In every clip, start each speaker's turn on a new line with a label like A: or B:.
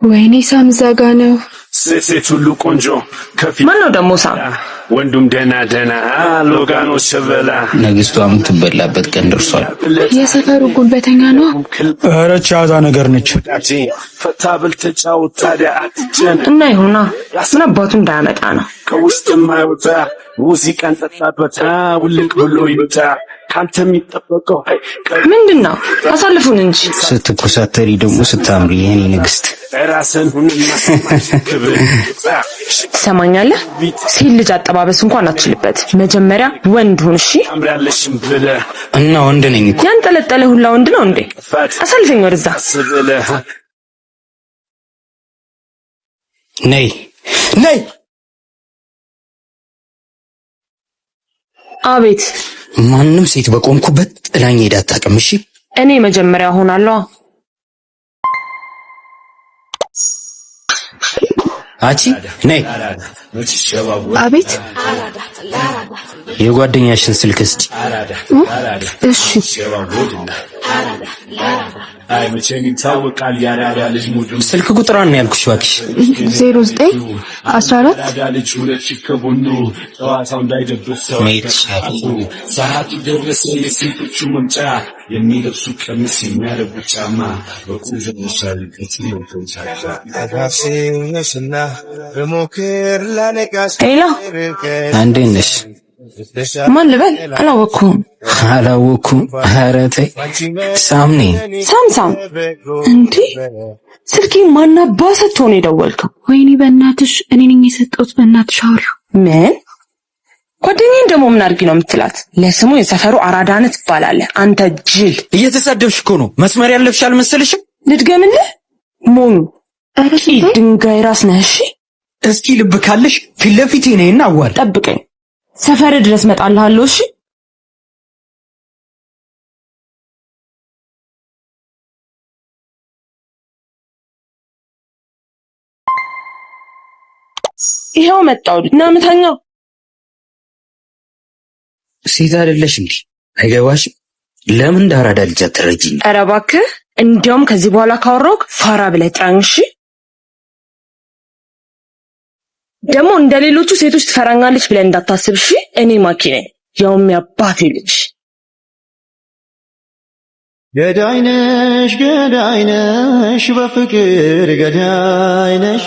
A: ወይኔ ሳም ዘጋ ነው።
B: ሴት ሁሉ ቆንጆ ከፊት
C: ማን ነው ደግሞ ሳም?
B: ወንዱም ደና ሎጋኖ ሸበላ
D: ንግስቷ የምትበላበት ቀን ደርሷል።
A: የሰፈሩ ጉልበተኛ ነው።
E: ኧረ ቻዛ ነገር ነች።
B: ፈታብል ተጫውታ ታዲያ አትጨን
C: እና ይሁና ምን አባቱ እንዳያመጣ ነው።
B: ከውስጥ የማይወጣ ሙዚቃን ጠጣበት ውልቅ ብሎ ይወጣ ካንተ የሚጠበቀው
C: ምንድነው? አሳልፉን እንጂ
D: ስትኮሳተሪ ደግሞ ስታምሪ የኔ ንግስት
B: ራስን ሁንና
C: ሰማኛለህ። ሴት ልጅ አጠባበስ እንኳን አትችልበት። መጀመሪያ ወንድ ሁን እሺ።
B: አምራለሽም ብለህ
D: እና ወንድ ነኝ እኮ።
C: ያንጠለጠለ ሁላ ወንድ ነው እንዴ? አሳልፈኝ ወደዛ።
D: ነይ
C: አቤት።
D: ማንም ሴት በቆምኩበት ጥላኝ ሄዳ አታውቅም። እሺ
C: እኔ መጀመሪያ ሆናለሁ።
D: አቺ ነይ።
A: አቤት።
D: የጓደኛሽን ስልክ እስቲ።
A: እሺ
D: ስልክ ቁጥሯን ነው ያልኩሽ እባክሽ።
A: 0914
D: መሄድ ትችያለሽ።
B: ሰዓቱ ደረሰ የሴቶቹ መምጫ የሚለብሱ ቀሚስ የሚያደርጉ ጫማ
C: ሄሎ
D: እንዴት ነሽ?
C: ማን ልበል?
D: አላወኩም። ኧረ ተይ ሳም ነኝ።
C: ሳም እንዴ? ስልኬ ማናባ ሰጥቶህ ነው የደወልከው?
A: ወይኔ በእናትሽ እኔ ነኝ የሰጠሁት። በእናትሽ አውሪው።
C: ምን ጓደኛዬን ደግሞ ምን አድርጊ ነው የምትላት? ለስሙ የሰፈሩ አራዳነት ትባላለህ አንተ ጅል።
D: እየተሳደብሽ እኮ ነው። መስመር ያለፍሽ አልመሰለሽም?
C: ልድገምልህ? ሞኝ ድንጋይ ራስ ነህ። እሺ
D: እስኪ ልብ ካለሽ ፊት ለፊቴ ነይና አዋሪ።
C: ጠብቀኝ፣ ሰፈር ድረስ መጣልሃለሁ። እሺ ይሄው መጣው። እናምታኛ
D: ሴት አይደለሽ እንዴ? አይገባሽም? ለምን ዳራዳ ልጅ አትረጂኝ?
C: ኧረ እባክህ፣ እንዲያውም ከዚህ በኋላ ካወራሁህ ፋራ ብለህ ጥራኝ። እሺ ደግሞ እንደሌሎቹ ሴቶች ትፈራኛለች ብለህ እንዳታስብ። እሺ እኔ ማኪ ነኝ፣ ያውም ያባቴ ልጅ።
F: ገዳይነሽ በፍቅር ገዳይነሽ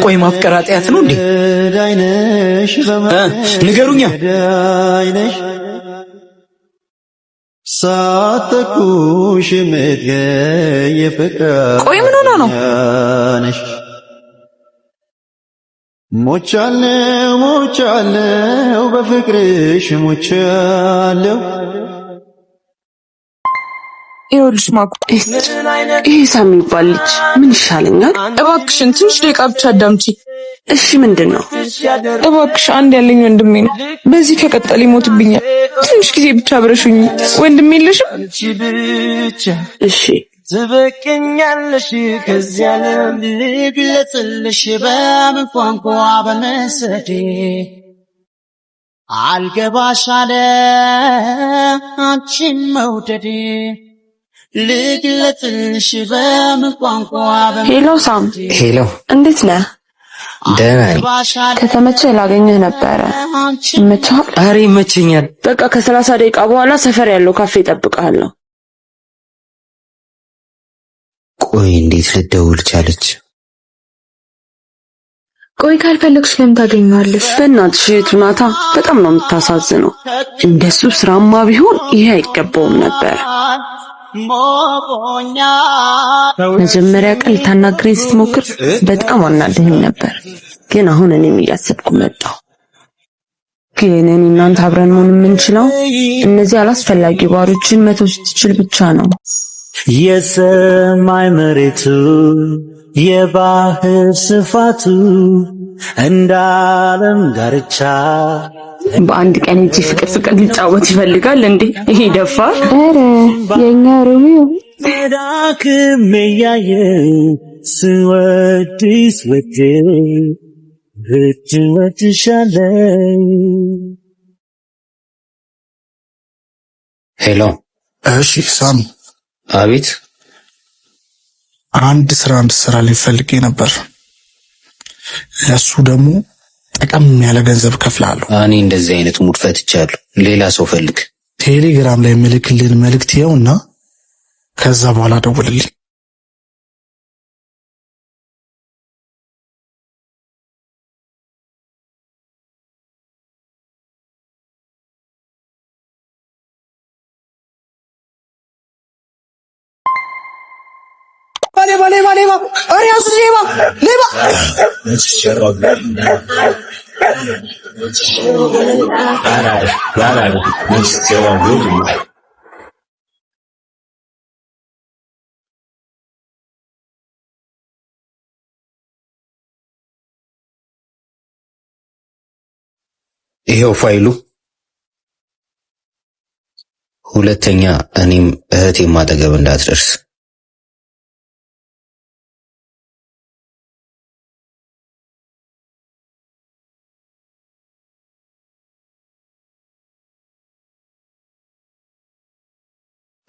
D: ቆይ ማፍቀር ኃጢአት ነው እንዴ? ንገሩኛ።
F: ሳተኩሽ ምትገይ ፍቅር
C: ቆይ ምን ሆነ ነው?
F: ሞቻለው በፍቅርሽ ሞቻለው።
C: ይኸውልሽ ማቁ፣ ይሄ ሳሚ ይባል ልጅ ምን ይሻለኛል? እባክሽን ትንሽ ደቂቃ ብቻ አዳምጪ። እሺ ምንድን ነው? እባክሽ አንድ ያለኝ ወንድሜ ነው። በዚህ ከቀጠለ ይሞትብኛል። ትንሽ ጊዜ ብቻ አብረሽኝ። ወንድሜ የለሽም? እሺ
F: ትበቀኛለሽ ከዚያ ልግለጽልሽ በምን ቋንቋ በመሰዴ አልገባሽ አለ አንቺን መውደዴ ልግለጽልሽ በምን ቋንቋ
C: ሄሎ ሳም።
D: ሄሎ
C: እንዴት ነህ?
D: ደህና ነኝ።
C: ከተመቸህ ላገኘህ ነበረ። ይመችሃል?
D: ኧረ ይመቸኛል።
C: በቃ ከ30 ደቂቃ በኋላ ሰፈር ያለው ካፌ እጠብቅሃለሁ።
D: ቆይ እንዴት ልደውል ቻለች?
A: ቆይ ካልፈለግሽ ለምን ታገኘዋለሽ?
C: በእናትሽ እህቱ ናታ። በጣም ነው የምታሳዝነው። እንደሱ ስራማ ቢሆን ይሄ አይገባውም ነበር። መጀመሪያ ቀን ልታናግረኝ ስትሞክር በጣም አናደኸኝ ነበር፣ ግን አሁን እኔም እያሰብኩ መጣሁ። ግን እኔ እናንተ አብረን መሆን የምንችለው እነዚህ አላስፈላጊ ባሮችን መተው ስትችል ብቻ ነው።
F: የሰማይ መሬቱ የባህር ስፋቱ እንደ ዓለም ዳርቻ
C: በአንድ ቀን እጂ ፍቅር ሊጫወት ይፈልጋል እንዴ? ይሄ ደፋር።
A: ኧረ የኛ ሮሚዮ
F: ዳክሜ ያየው ስወድሽ ወድሻለሁ።
D: ሄሎ።
E: እሺ ሳሚ።
D: አቤት።
E: አንድ ስራ እንድትሰራልኝ ፈልጌ ነበር። ለሱ ደግሞ ጠቀም ያለ ገንዘብ ከፍላለሁ።
D: እኔ እንደዚህ አይነት ሙድ ፈትቻለሁ። ሌላ ሰው ፈልግ።
E: ቴሌግራም ላይ ምልክልን መልእክት ይኸውና፣ ከዛ በኋላ ደውልልኝ። ሌባ! ኧረ ያዙ! ሌባ!
D: ይሄው ፋይሉ። ሁለተኛ እኔም እህቴም አጠገብ እንዳትደርስ።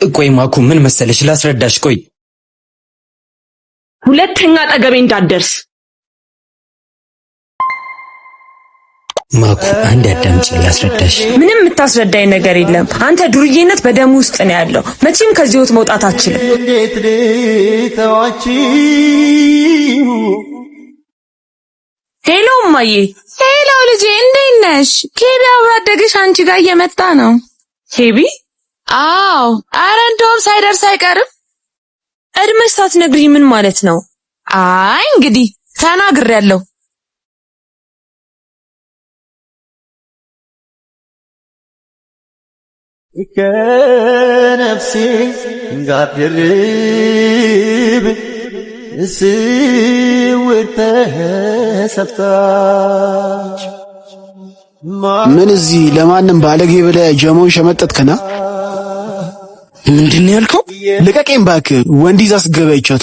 D: ቆይ ማኩ ምን መሰለሽ ላስረዳሽ። ቆይ
C: ሁለተኛ አጠገቤ እንዳትደርስ።
D: ማኩ አንድ አዳምጪ ላስረዳሽ።
C: ምንም የምታስረዳኝ ነገር የለም። አንተ ዱርዬነት በደም ውስጥ ነው ያለው። መቼም ከዚህ ወጥ መውጣት አትችልም። ሄሎ እማዬ። ሄሎ ልጄ እንዴት ነሽ? ኬቢ አብሮ አደግሽ አንቺ ጋር እየመጣ ነው። ኬቢ? አዎ። አረ እንደውም ሳይደርስ አይቀርም። እድሜሽ ሳትነግሪኝ ምን ማለት ነው? አይ እንግዲህ ተናግሬያለሁ።
F: ከነፍሴ ጋር ድርብ ስውር ተሰፍታች።
B: ምን እዚህ ለማንም ባለጌ ብለህ ጀሞን ሸመጠጥከና?
D: ምንድን ነው ያልከው?
B: ልቀቄም እባክህ። ወንድ ይዛ ስገባ ይቻት